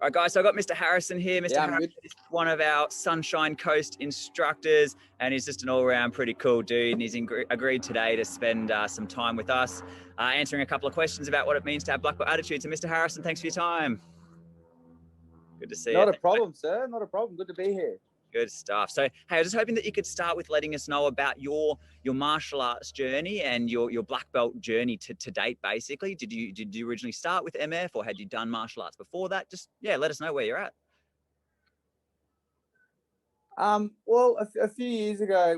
All right, guys, so I've got Mr. Harrison here. Mr. Yeah, I'm Harrison good. is one of our Sunshine Coast instructors, and he's just an all-around pretty cool dude. And he's agreed today to spend some time with us, answering a couple of questions about what it means to have black belt attitude. So, Mr. Harrison, thanks for your time. Good to see you. Not a problem, sir. Not a problem. Good to be here. Good stuff. So, hey, I was just hoping that you could start with letting us know about your martial arts journey and your black belt journey to date. Basically, did you originally start with MF, or had you done martial arts before that? Just let us know where you're at. Well, a few years ago,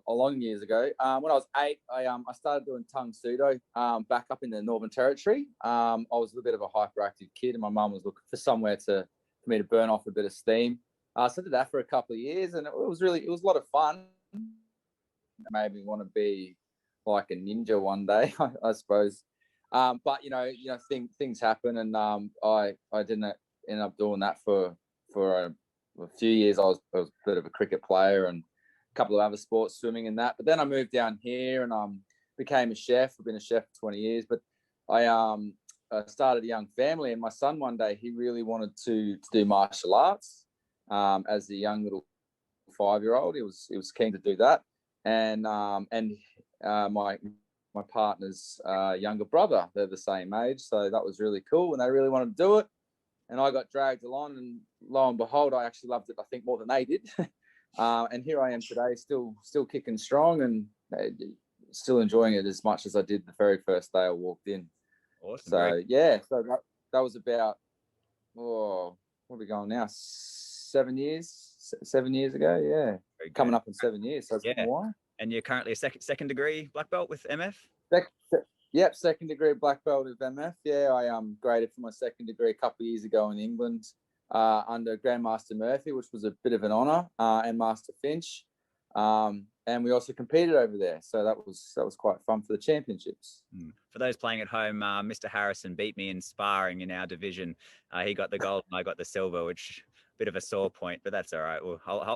a long years ago, when I was 8, I started doing tung sudo back up in the Northern Territory. I was a little bit of a hyperactive kid, and my mum was looking for somewhere for me to burn off a bit of steam. So I did that for a couple of years, and it was a lot of fun. It made me want to be like a ninja one day, I suppose. But things happen, and I didn't end up doing that for a few years. I was a bit of a cricket player and a couple of other sports, swimming and that. But then I moved down here and became a chef. I've been a chef for 20 years. But I started a young family, and my son one day, he really wanted to do martial arts. As a young little 5-year-old, he was keen to do that. And my partner's younger brother, they're the same age, so that was really cool, and they really wanted to do it. And I got dragged along, and lo and behold, I actually loved it, I think, more than they did. And here I am today, still kicking strong, and still enjoying it as much as I did the very first day I walked in. Awesome. So great. Yeah, so that was about, what are we going now? 7 years ago. Yeah, coming up in 7 years. So it's been a while. And you're currently a second degree black belt with MF? Yep, second degree black belt with MF. Yeah, I graded for my second degree a couple of years ago in England under Grandmaster Murphy, which was a bit of an honour, and Master Finch. And we also competed over there, so that was quite fun for the championships. For those playing at home, Mr. Harrison beat me in sparring in our division. He got the gold and I got the silver, which bit of a sore point, but that's all right.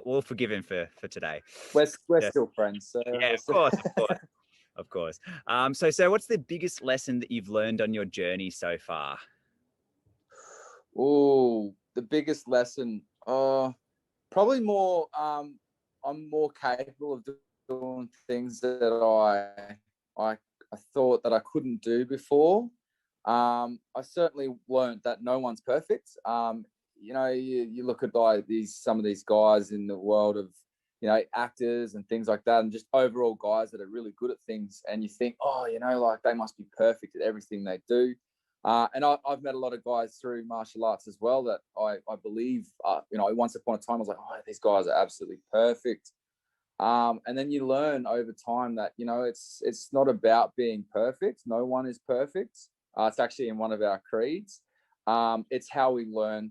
We'll forgive him for today. We're still friends. So yeah, of course. So what's the biggest lesson that you've learned on your journey so far? Oh, the biggest lesson, probably more. I'm more capable of doing things that I thought that I couldn't do before. I certainly learned that no one's perfect. You look at some of these guys in the world of, actors and things like that, and just overall guys that are really good at things, and you think, like they must be perfect at everything they do. And I've met a lot of guys through martial arts as well that I believe, once upon a time I was like, these guys are absolutely perfect. And then you learn over time that, it's not about being perfect. No one is perfect. It's actually in one of our creeds. It's how we learn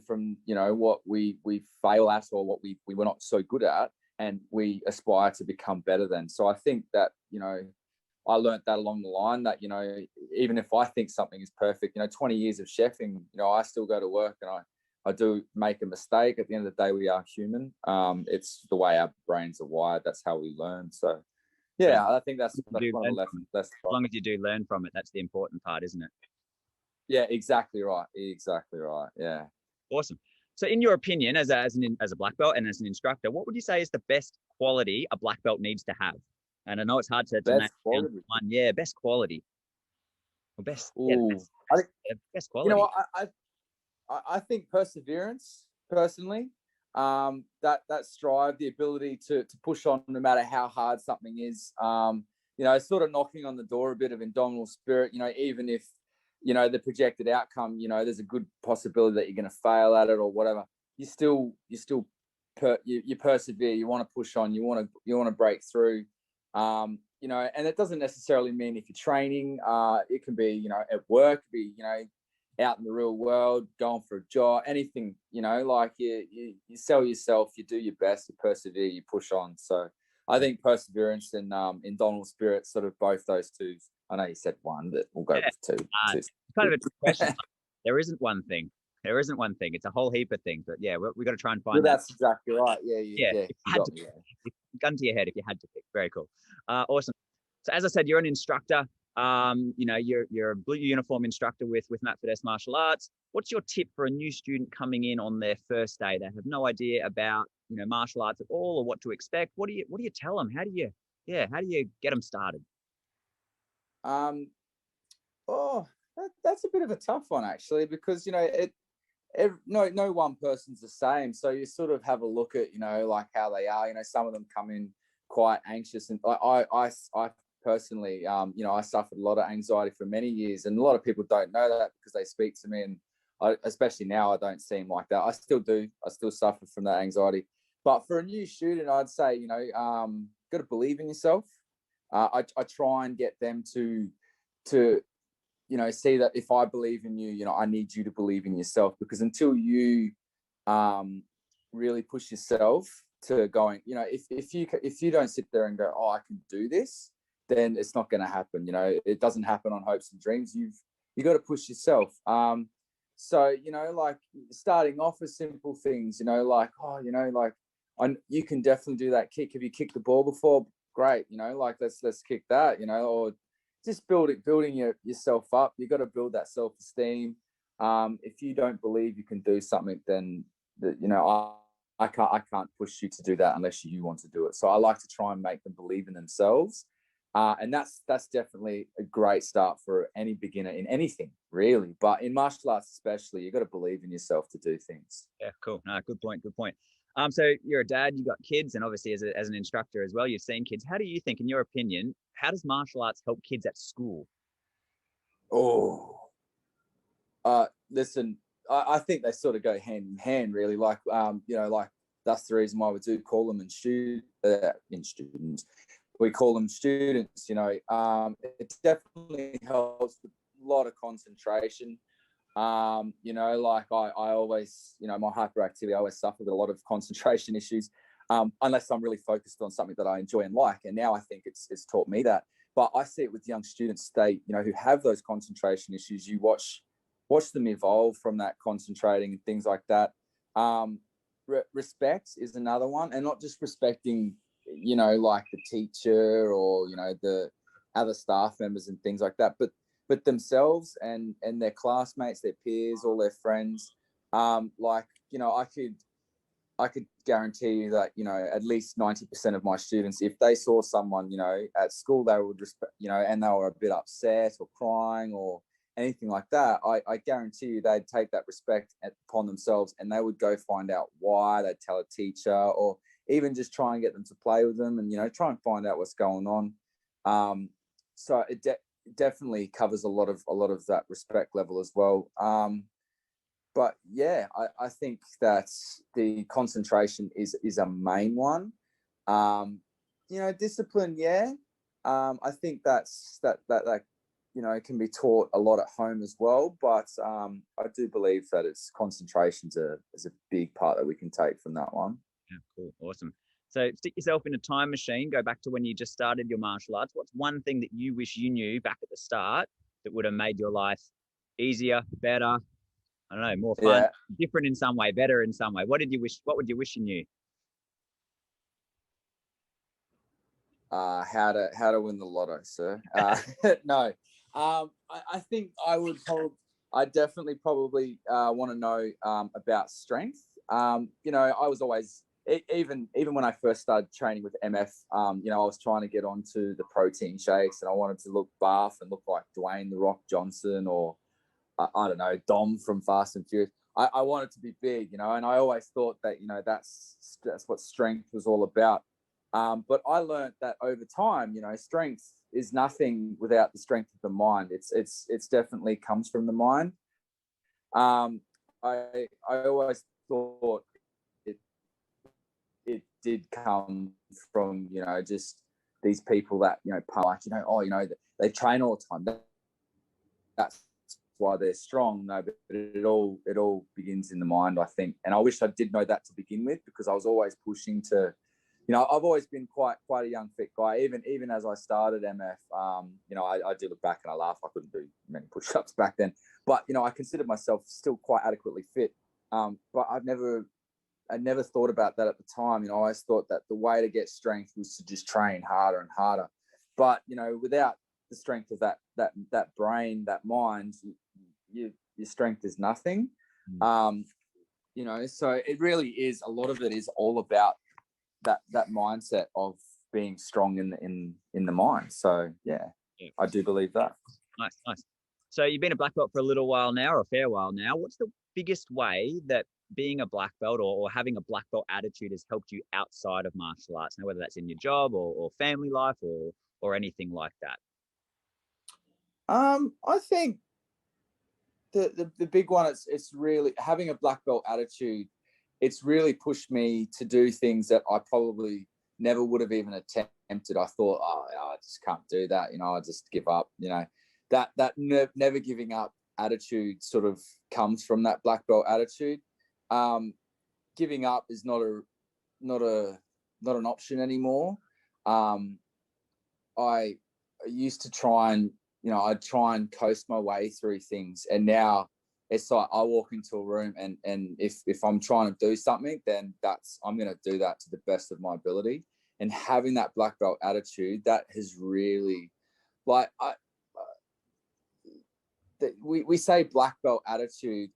from, what we fail at, or what we were not so good at, and we aspire to become better than. So I think that, I learned that along the line, that, even if I think something is perfect, 20 years of chefing, I still go to work and I do make a mistake. At the end of the day, we are human. It's the way our brains are wired. That's how we learn. So yeah, I think that's one of the lessons. As long as you do learn from it, that's the important part, isn't it? Yeah, exactly right. Yeah. Awesome. So in your opinion, as a black belt and as an instructor, what would you say is the best quality a black belt needs to have? And I know it's hard to name one. Yeah, best quality. Or best quality. I think perseverance, personally. That strive, the ability to push on no matter how hard something is. Sort of knocking on the door a bit of indomitable spirit. Even if the projected outcome, there's a good possibility that you're going to fail at it or whatever. You persevere. You want to push on. You want to break through. And it doesn't necessarily mean if you're training. It can be at work. It can be out in the real world, going for a job, anything. Like you sell yourself. You do your best. You persevere. You push on. So I think perseverance and indomitable spirit, sort of both those two. I know you said one, but we'll go with two. It's kind of a trick question. There isn't one thing. It's a whole heap of things. But yeah, we got to try and find. That's exactly right. Yeah. Gun to your head if you had to pick. Very cool. Awesome. So as I said, you're an instructor. You're a blue uniform instructor with Matt Fiddes Martial Arts. what's your tip for a new student coming in on their first day? They have no idea about, martial arts at all or what to expect. What do you tell them? How do you get them started? Um, oh, that's a bit of a tough one actually, because no one person's the same. So you sort of have a look at like how they are. Some of them come in quite anxious, and I personally, I suffered a lot of anxiety for many years, and a lot of people don't know that because they speak to me, and especially now, I don't seem like that. I still do. I still suffer from that anxiety. But for a new student, I'd say got to believe in yourself. I try and get them to see that if I believe in you, I need you to believe in yourself, because until you really push yourself to going, if you don't sit there and go, oh, I can do this, then it's not going to happen. It doesn't happen on hopes and dreams. You got to push yourself. So, like starting off with simple things, like, you can definitely do that kick. Have you kicked the ball before? Great. Like, let's kick that, or just building yourself up. You got to build that self-esteem. If you don't believe you can do something, then I can't push you to do that unless you want to do it. So I like to try and make them believe in themselves. And that's definitely a great start for any beginner in anything, really. But in martial arts especially, you got to believe in yourself to do things. Yeah, cool. No, good point. Good point. So you're a dad, you've got kids, and obviously as an instructor as well, you've seen kids. How do you think, in your opinion, how does martial arts help kids at school? Oh, listen, I think they sort of go hand in hand, really. Like, like that's the reason why we do call them in students. We call them students. It definitely helps with a lot of concentration. Like I always, my hyperactivity, I always suffer with a lot of concentration issues, unless I'm really focused on something that I enjoy and like. And now I think it's taught me that. But I see it with young students, who have those concentration issues. You watch them evolve from that concentrating and things like that. Respect is another one, and not just respecting, like the teacher or, the other staff members and things like that, but themselves and their classmates, their peers, all their friends. I could guarantee you that, at least 90% of my students, if they saw someone, at school, they would respect, and they were a bit upset or crying or anything like that, I guarantee you they'd take that respect upon themselves, and they would go find out why. They'd tell a teacher, or even just try and get them to play with them, and, try and find out what's going on. So it definitely covers a lot of that respect level as well. But yeah, I think that the concentration is a main one. Discipline, yeah. I think that can be taught a lot at home as well. But I do believe that it's concentration's is a big part that we can take from that one. Yeah, cool, awesome. So stick yourself in a time machine, go back to when you just started your martial arts. What's one thing that you wish you knew back at the start that would have made your life easier, better, I don't know, more fun, Yeah. different in some way, better in some way? What would you wish you knew? How to win the lotto, sir. No. I think I definitely probably want to know about strength. I was always, even when I first started training with MF, I was trying to get onto the protein shakes, and I wanted to look buff and look like Dwayne the Rock Johnson, or I don't know, Dom from Fast and Furious. I wanted to be big, and I always thought that, that's what strength was all about. But I learned that over time, strength is nothing without the strength of the mind. It's definitely comes from the mind. I always thought it did come from, just these people that, they train all the time. That's why they're strong. No, but it all begins in the mind, I think. And I wish I did know that to begin with, because I was always pushing to, I've always been quite a young fit guy. Even as I started MF, I do look back and I laugh. I couldn't do many push-ups back then, but I considered myself still quite adequately fit. But I never thought about that at the time. I always thought that the way to get strength was to just train harder and harder. But without the strength of that brain, that mind, your strength is nothing. You know, so it really is, a lot of it is all about that mindset of being strong in the mind. So yeah, I do believe that. Nice, nice. So you've been a black belt for a little while now, or a fair while now. What's the biggest way that being a black belt or having a black belt attitude has helped you outside of martial arts? Now, whether that's in your job or family life or anything like that. I think the big one, it's really having a black belt attitude. It's really pushed me to do things that I probably never would have even attempted. I thought, oh, I just can't do that. You know, I just give up. You know, that never giving up attitude sort of comes from that black belt attitude. Giving up is not an option anymore. I used to try and, you know, I'd try and coast my way through things, and now it's like I walk into a room and if I'm trying to do something, then I'm going to do that to the best of my ability. And having that black belt attitude, that has really, like, we say black belt attitude,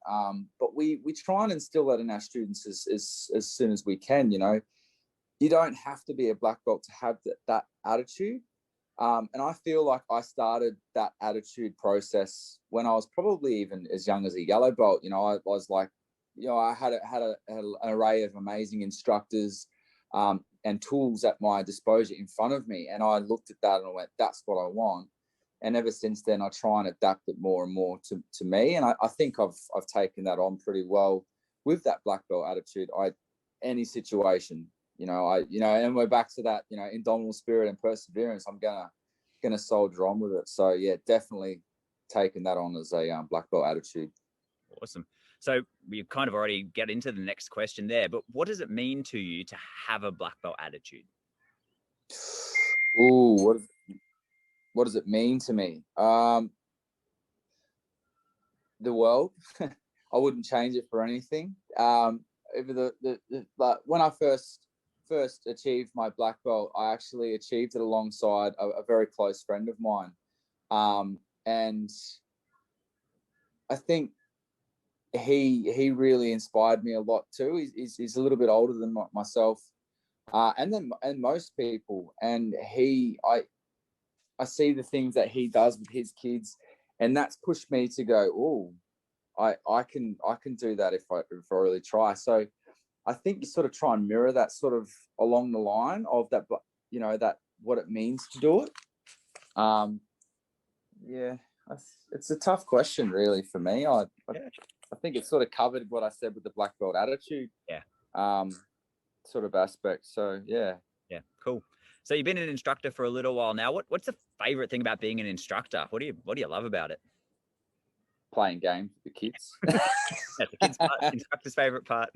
but we try and instill that in our students as soon as we can. You know, you don't have to be a black belt to have that attitude. And I feel like I started that attitude process when I was probably even as young as a yellow belt. You know, I was like, you know, I had an array of amazing instructors and tools at my disposal in front of me. And I looked at that and I went, that's what I want. And ever since then, I try and adapt it more and more to me. And I think I've taken that on pretty well with that black belt attitude. Any situation, and we're back to that, indomitable spirit and perseverance. I'm gonna soldier on with it. So yeah, definitely taking that on as a black belt attitude. Awesome. So we kind of already get into the next question there, but what does it mean to you to have a black belt attitude? Ooh, what does it mean to me? The world. I wouldn't change it for anything. Like when I first achieved my black belt, I actually achieved it alongside a very close friend of mine, and I think he really inspired me a lot too. He's a little bit older than myself, and most people, and I see the things that he does with his kids, and that's pushed me to go, oh, I can do that if I really try. So I think you sort of try and mirror that sort of along the line of that, that what it means to do it. Yeah, it's a tough question really for me. I think it's sort of covered what I said with the black belt attitude. Yeah. Sort of aspect. So yeah. Yeah, cool. So you've been an instructor for a little while now. What's the favorite thing about being an instructor? What do you love about it? Playing games with the kids. That's the kids' part, instructor's favorite part.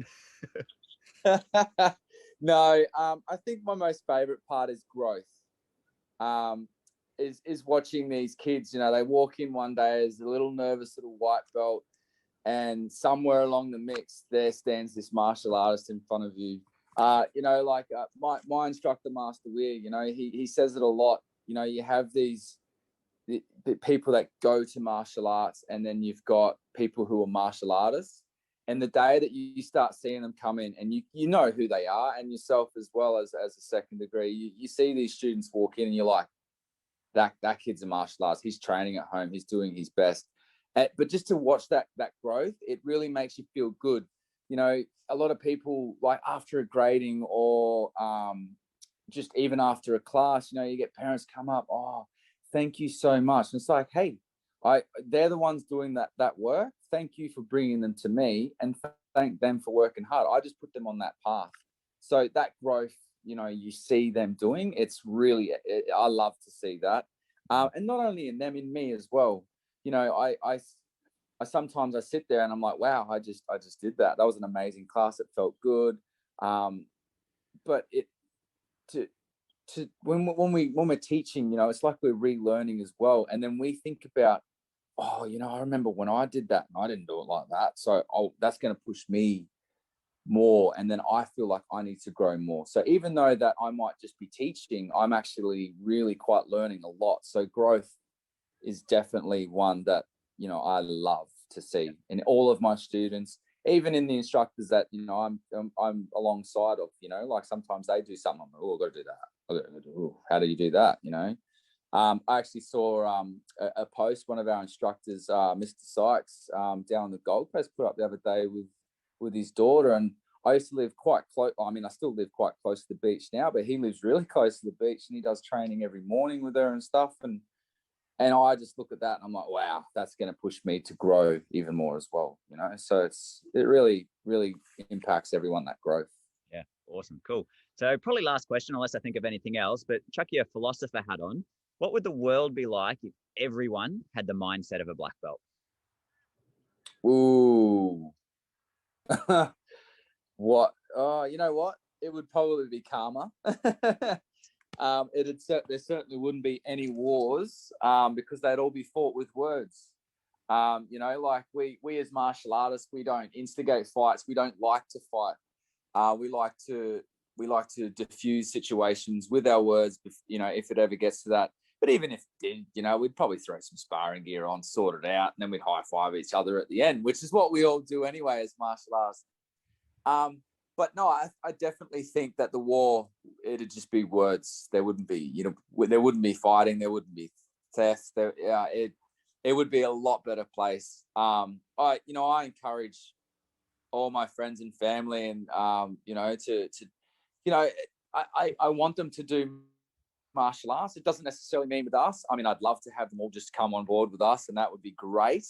No, I think my most favorite part is growth. Is watching these kids. They walk in one day as a little nervous little white belt, and somewhere along the mix, there stands this martial artist in front of you. My instructor, Master Weir, he says it a lot. You have these the people that go to martial arts, and then you've got people who are martial artists. And the day that you start seeing them come in, and you know who they are, and yourself as well as a second degree, you see these students walk in, and you're like, that kid's a martial artist. He's training at home. He's doing his best. But just to watch that growth, it really makes you feel good. A lot of people, like after a grading or just even after a class, you get parents come up, oh, thank you so much. And it's like, hey, they're the ones doing that work. Thank you for bringing them to me, and thank them for working hard. I just put them on that path. So that growth, you see them doing, it's really, I love to see that. And not only in them, in me as well. I sometimes I sit there and I'm like, wow, I just did that. That was an amazing class. It felt good. But when we're teaching, it's like we're relearning as well. And then we think about, oh, I remember when I did that and I didn't do it like that. So that's going to push me more. And then I feel like I need to grow more. So even though that I might just be teaching, I'm actually really quite learning a lot. So growth is definitely one that, I love to see in all of my students, even in the instructors that, you know, I'm alongside of, you know, like sometimes they do something, I'm like, oh, I've got to do that. How do you do that? You know, I actually saw a post one of our instructors, Mr. Sykes, down on the Gold Coast, put up the other day with his daughter. And I used to live quite close. I mean, I still live quite close to the beach now, but he lives really close to the beach, and he does training every morning with her and stuff. And I just look at that and I'm like, wow, that's going to push me to grow even more as well, you know? So it really, really impacts everyone, that growth. Yeah, awesome, cool. So probably last question, unless I think of anything else, but chuck your philosopher hat on. What would the world be like if everyone had the mindset of a black belt? Ooh. What? Oh, you know what? It would probably be calmer. There certainly wouldn't be any wars, because they'd all be fought with words. You know, like we as martial artists, we don't instigate fights. We don't like to fight. We like to diffuse situations with our words. You know, if it ever gets to that. But even if it did, you know, we'd probably throw some sparring gear on, sort it out, and then we'd high five each other at the end, which is what we all do anyway as martial artists. But no, I definitely think that the war, it'd just be words. There wouldn't be, you know, there wouldn't be fighting. There wouldn't be theft. It would be a lot better place. I encourage all my friends and family, and you know, you know, I want them to do martial arts. It doesn't necessarily mean with us. I mean, I'd love to have them all just come on board with us, and that would be great.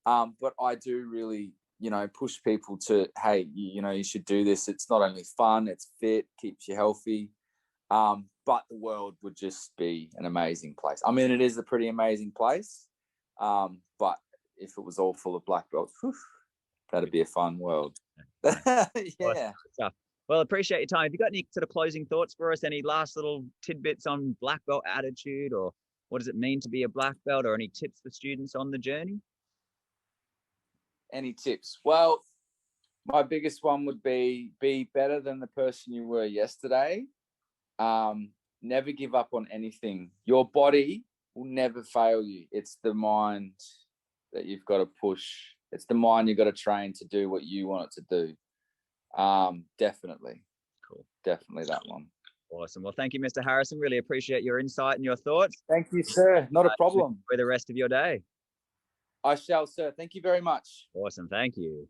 But I do really, you know, push people to, hey, you know, you should do this. It's not only fun, it's fit, keeps you healthy. But the world would just be an amazing place. I mean, it is a pretty amazing place. But if it was all full of black belts, whew, that'd be a fun world. Yeah. Awesome. Well, appreciate your time. Have you got any sort of closing thoughts for us? Any last little tidbits on black belt attitude, or what does it mean to be a black belt, or any tips for students on the journey? Any tips? Well, my biggest one would be better than the person you were yesterday. Never give up on anything. Your body will never fail you. It's the mind that you've got to push. It's the mind you've got to train to do what you want it to do. Definitely. Cool. Definitely that one. Awesome. Well, thank you, Mr. Harrison. Really appreciate your insight and your thoughts. Thank you, sir. Not a problem. Enjoy the rest of your day. I shall, sir. Thank you very much. Awesome. Thank you.